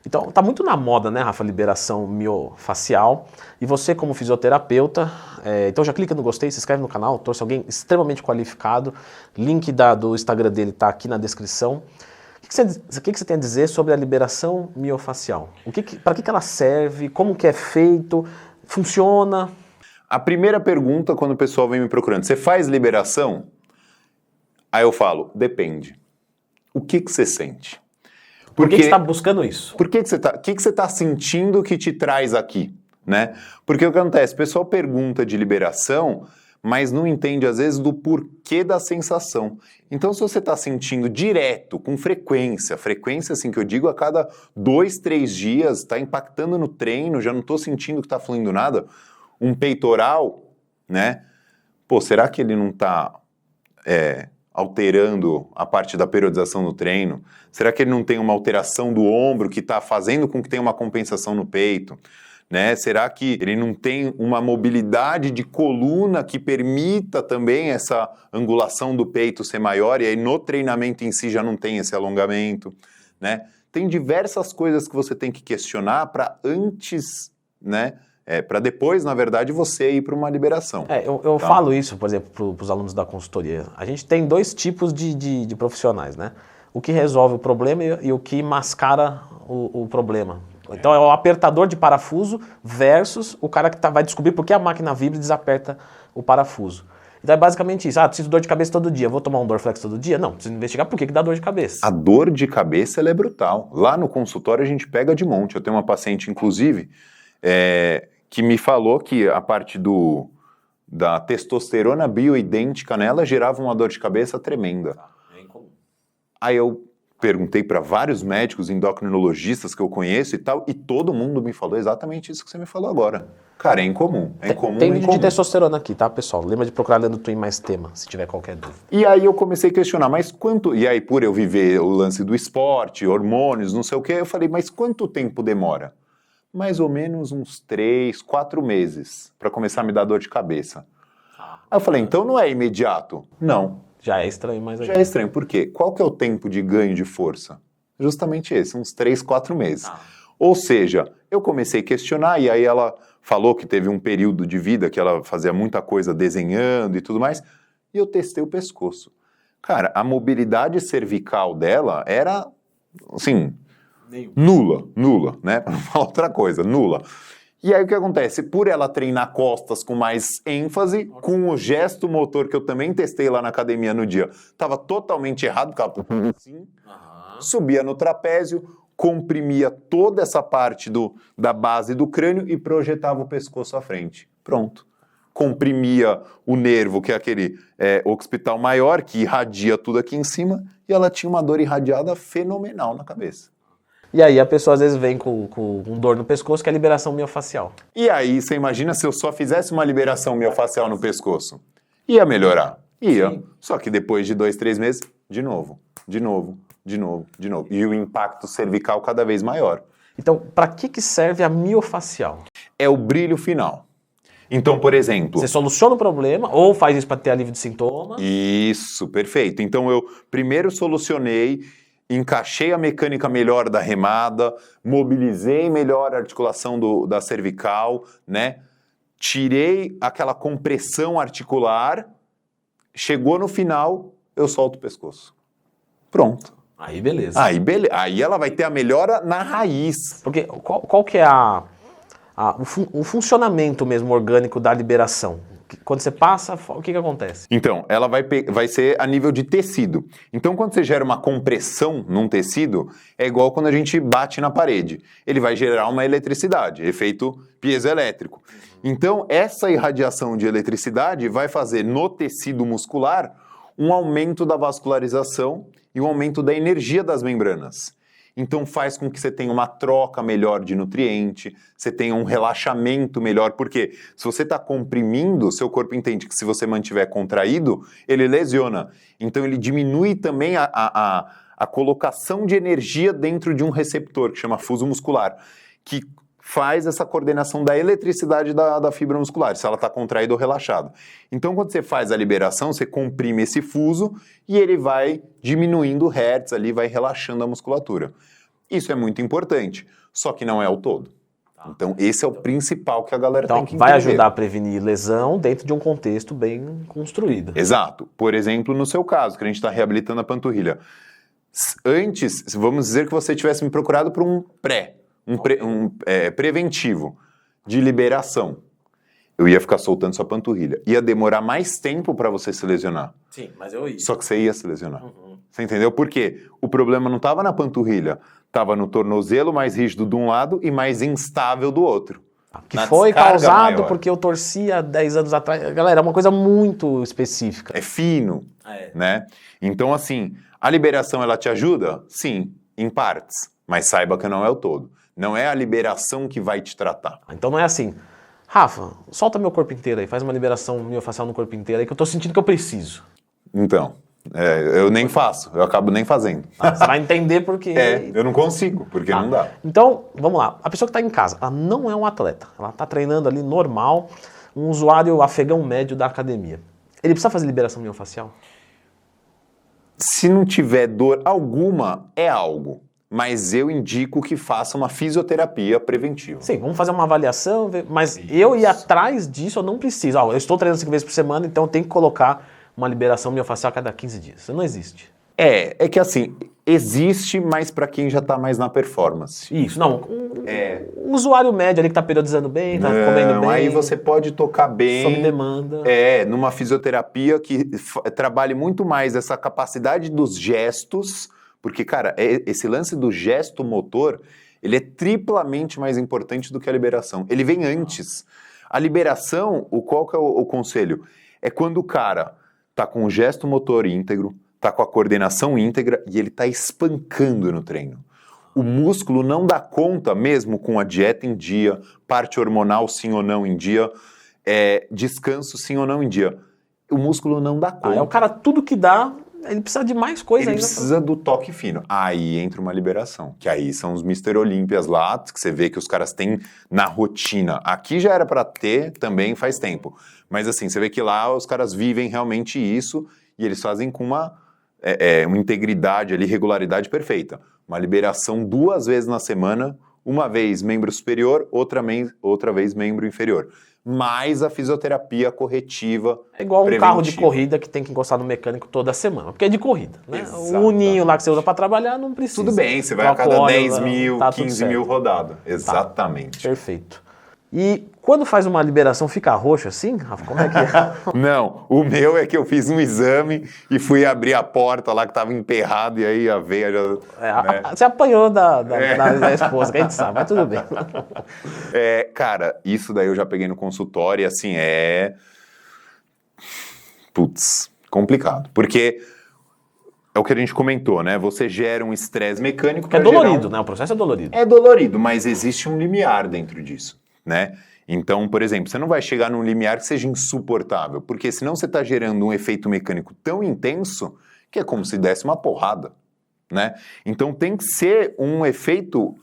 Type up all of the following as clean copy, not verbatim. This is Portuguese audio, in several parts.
Então, tá muito na moda, né, Rafa, liberação miofacial. E você, como fisioterapeuta, então já clica no gostei, se inscreve no canal, torce alguém extremamente qualificado. Link do Instagram dele tá aqui na descrição. O que você tem a dizer sobre a liberação miofacial? Para que ela serve? Como que é feito? Funciona? A primeira pergunta, quando o pessoal vem me procurando, você faz liberação? Aí eu falo, depende. O que você sente? Por que você está buscando isso? Por que você está? O que você está sentindo que te traz aqui, né? Porque o que acontece? O pessoal pergunta de liberação, mas não entende às vezes do porquê da sensação. Então, se você está sentindo direto, com frequência assim que eu digo a cada 2, 3 dias, está impactando no treino, já não estou sentindo que está fluindo nada, um peitoral, né? Pô, será que ele não está alterando a parte da periodização no treino? Será que ele não tem uma alteração do ombro que está fazendo com que tenha uma compensação no peito? Né? Será que ele não tem uma mobilidade de coluna que permita também essa angulação do peito ser maior e aí no treinamento em si já não tem esse alongamento? Né? Tem diversas coisas que você tem que questionar para antes, né? Para depois, na verdade, você ir para uma liberação. Eu falo isso, por exemplo, para os alunos da consultoria. A gente tem 2 tipos de profissionais, né? O que resolve o problema e o que mascara o problema. Então é o apertador de parafuso versus o cara que vai descobrir por que a máquina vibra e desaperta o parafuso. Então é basicamente isso. Preciso de dor de cabeça todo dia. Vou tomar um Dorflex todo dia? Não, preciso investigar por que dá dor de cabeça. A dor de cabeça ela é brutal. Lá no consultório a gente pega de monte. Eu tenho uma paciente, inclusive, que me falou que a parte da testosterona bioidêntica nela gerava uma dor de cabeça tremenda. É incomum. Aí eu perguntei para vários médicos endocrinologistas que eu conheço e tal, e todo mundo me falou exatamente isso que você me falou agora. Cara, é incomum. Tem vídeo de testosterona aqui, tá, pessoal? Lembra de procurar Leandro Twin mais tema, se tiver qualquer dúvida. E aí eu comecei a questionar, mas quanto... E aí, por eu viver o lance do esporte, hormônios, não sei o quê, eu falei, mas quanto tempo demora? Mais ou menos uns 3, 4 meses para começar a me dar dor de cabeça. Aí eu falei, então não é imediato? Não. Já é estranho, mas... Já é estranho, por quê? Qual que é o tempo de ganho de força? Justamente esse, uns 3, 4 meses. Ou seja, eu comecei a questionar e aí ela falou que teve um período de vida que ela fazia muita coisa desenhando e tudo mais, e eu testei o pescoço. Cara, a mobilidade cervical dela era, assim, nula, né? Para não falar outra coisa, nula. E aí o que acontece? Por ela treinar costas com mais ênfase, com o gesto motor que eu também testei lá na academia no dia, estava totalmente errado, porque ela assim, subia no trapézio, comprimia toda essa parte da base do crânio e projetava o pescoço à frente. Pronto. Comprimia o nervo, que é aquele occipital maior, que irradia tudo aqui em cima, e ela tinha uma dor irradiada fenomenal na cabeça. E aí a pessoa às vezes vem com dor no pescoço, que é a liberação miofacial. E aí você imagina se eu só fizesse uma liberação miofacial no pescoço? Ia melhorar? Ia. Sim. Só que depois de 2, 3 meses, de novo. E o impacto cervical cada vez maior. Então, para que serve a miofacial? É o brilho final. Então, por exemplo... Você soluciona o problema ou faz isso para ter alívio de sintomas? Isso, perfeito. Então eu primeiro solucionei, encaixei a mecânica melhor da remada, mobilizei melhor a articulação da cervical, né? Tirei aquela compressão articular, chegou no final, eu solto o pescoço. Pronto. Aí beleza. Aí ela vai ter a melhora na raiz. Porque qual que é o funcionamento mesmo orgânico da liberação? Quando você passa, o que acontece? Então, ela vai ser a nível de tecido. Então, quando você gera uma compressão num tecido, é igual quando a gente bate na parede. Ele vai gerar uma eletricidade, efeito piezoelétrico. Então, essa irradiação de eletricidade vai fazer no tecido muscular um aumento da vascularização e um aumento da energia das membranas. Então faz com que você tenha uma troca melhor de nutriente, você tenha um relaxamento melhor, porque se você está comprimindo, seu corpo entende que se você mantiver contraído, ele lesiona. Então ele diminui também a colocação de energia dentro de um receptor, que chama fuso muscular, que faz essa coordenação da eletricidade da fibra muscular, se ela está contraída ou relaxada. Então, quando você faz a liberação, você comprime esse fuso e ele vai diminuindo o hertz ali, vai relaxando a musculatura. Isso é muito importante, só que não é o todo. Então, esse é o principal que a galera Então, tem que vai entender. ajudar a prevenir lesão dentro de um contexto bem construído. Exato. Por exemplo, no seu caso, que a gente está reabilitando a panturrilha. Antes, vamos dizer que você tivesse me procurado por um preventivo de liberação. Eu ia ficar soltando sua panturrilha. Ia demorar mais tempo para você se lesionar. Sim, mas eu ia. Só que você ia se lesionar. Você entendeu? Por quê? O problema não estava na panturrilha. Estava no tornozelo mais rígido de um lado e mais instável do outro. Que Na foi descarga causado maior. porque eu torcia 10 anos atrás. Galera, é uma coisa muito específica. É fino, né? Então, assim, a liberação, ela te ajuda? Sim, em partes. Mas saiba que não é o todo. Não é a liberação que vai te tratar. Então não é assim, Rafa, solta meu corpo inteiro aí, faz uma liberação miofascial no corpo inteiro aí que eu tô sentindo que eu preciso. Então, eu nem faço, eu acabo nem fazendo. Você vai entender porque... Eu não consigo, porque não dá. Então, vamos lá. A pessoa que está em casa, ela não é um atleta. Ela está treinando ali normal, um usuário afegão médio da academia. Ele precisa fazer liberação miofascial? Se não tiver dor alguma, é algo. Mas eu indico que faça uma fisioterapia preventiva. Sim, vamos fazer uma avaliação, mas eu ir atrás disso eu não preciso. Eu estou treinando 5 vezes por semana, então eu tenho que colocar uma liberação miofascial a cada 15 dias. Isso não existe. É que assim, existe, mas para quem já está mais na performance. Isso, não. Um usuário médio ali que está periodizando bem, está comendo bem. Aí você pode tocar bem. Sob demanda. Numa fisioterapia que trabalhe muito mais essa capacidade dos gestos, porque, cara, esse lance do gesto motor, ele é triplamente mais importante do que a liberação. Ele vem antes. A liberação, qual que é o conselho? É quando o cara tá com o gesto motor íntegro, tá com a coordenação íntegra e ele tá espancando no treino. O músculo não dá conta, mesmo com a dieta em dia, parte hormonal sim ou não em dia, descanso sim ou não em dia. O músculo não dá conta. O cara, tudo que dá, ele precisa de mais coisa Ele ainda. precisa do toque fino. Aí entra uma liberação, que aí são os Mr. Olímpias lá, que você vê que os caras têm na rotina. Aqui já era para ter também faz tempo. Mas assim, você vê que lá os caras vivem realmente isso e eles fazem com uma integridade ali, regularidade perfeita. Uma liberação 2 vezes na semana, uma vez membro superior, outra vez membro inferior. Mais a fisioterapia corretiva. É igual um preventiva. carro de corrida que tem que encostar no mecânico toda semana, porque é de corrida, né? Exatamente. O uninho lá que você usa para trabalhar não precisa. Tudo bem, você vai a Troca cada óleo, 10 mil, tá tudo 15 mil certo. rodada. Exatamente. Perfeito. E quando faz uma liberação, fica roxo assim, Rafa? Como é que é? Não, o meu é que eu fiz um exame e fui abrir a porta lá que estava emperrado e aí a veia já... né? Você apanhou da esposa, que a gente sabe, mas tudo bem. Cara, isso daí eu já peguei no consultório e assim, Putz, complicado. Porque é o que a gente comentou, né? Você gera um estresse mecânico... Porque é dolorido, né? O processo é dolorido. É dolorido, mas existe um limiar dentro disso, né? Então, por exemplo, você não vai chegar num limiar que seja insuportável, porque senão você está gerando um efeito mecânico tão intenso que é como se desse uma porrada, né? Então tem que ser um efeito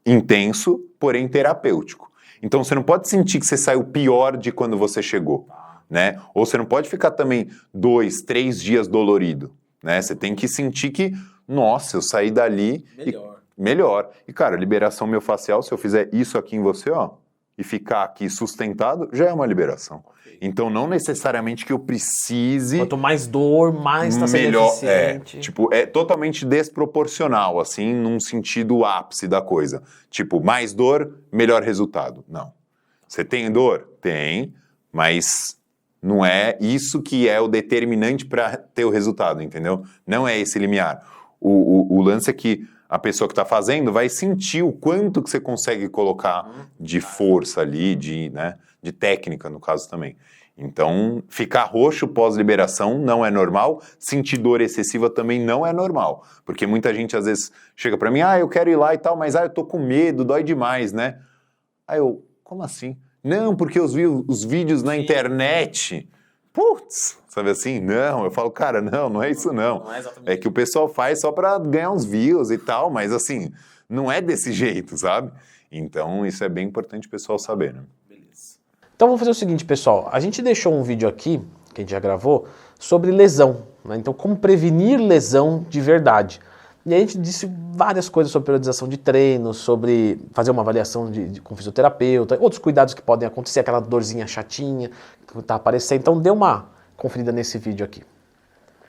intenso, porém terapêutico. Então você não pode sentir que você saiu pior de quando você chegou, né? Ou você não pode ficar também 2, 3 dias dolorido, né? Você tem que sentir que, nossa, eu saí dali... Melhor. E, cara, liberação miofascial, se eu fizer isso aqui em você, ó, e ficar aqui sustentado, já é uma liberação. Então, não necessariamente que eu precise... Quanto mais dor, mais está sendo melhor, eficiente. é totalmente desproporcional, assim, num sentido ápice da coisa. Tipo, mais dor, melhor resultado. Não. Você tem dor? Tem, mas não é isso que é o determinante para ter o resultado, entendeu? Não é esse limiar. O lance é que a pessoa que está fazendo vai sentir o quanto que você consegue colocar de força ali, de técnica, no caso também. Então, ficar roxo pós-liberação não é normal, sentir dor excessiva também não é normal, porque muita gente às vezes chega para mim, eu quero ir lá e tal, mas eu tô com medo, dói demais, né? Aí eu, como assim? Não, porque eu vi os vídeos na internet. Putz, sabe assim? Não, eu falo, cara, não é isso não. Não é exatamente. É que o pessoal faz só para ganhar uns views e tal, mas assim, não é desse jeito, sabe? Então, isso é bem importante o pessoal saber, né? Então vamos fazer o seguinte, pessoal. A gente deixou um vídeo aqui, que a gente já gravou, sobre lesão, né? Então, como prevenir lesão de verdade. E aí a gente disse várias coisas sobre periodização de treino, sobre fazer uma avaliação com fisioterapeuta, outros cuidados que podem acontecer, aquela dorzinha chatinha que está aparecendo. Então dê uma conferida nesse vídeo aqui.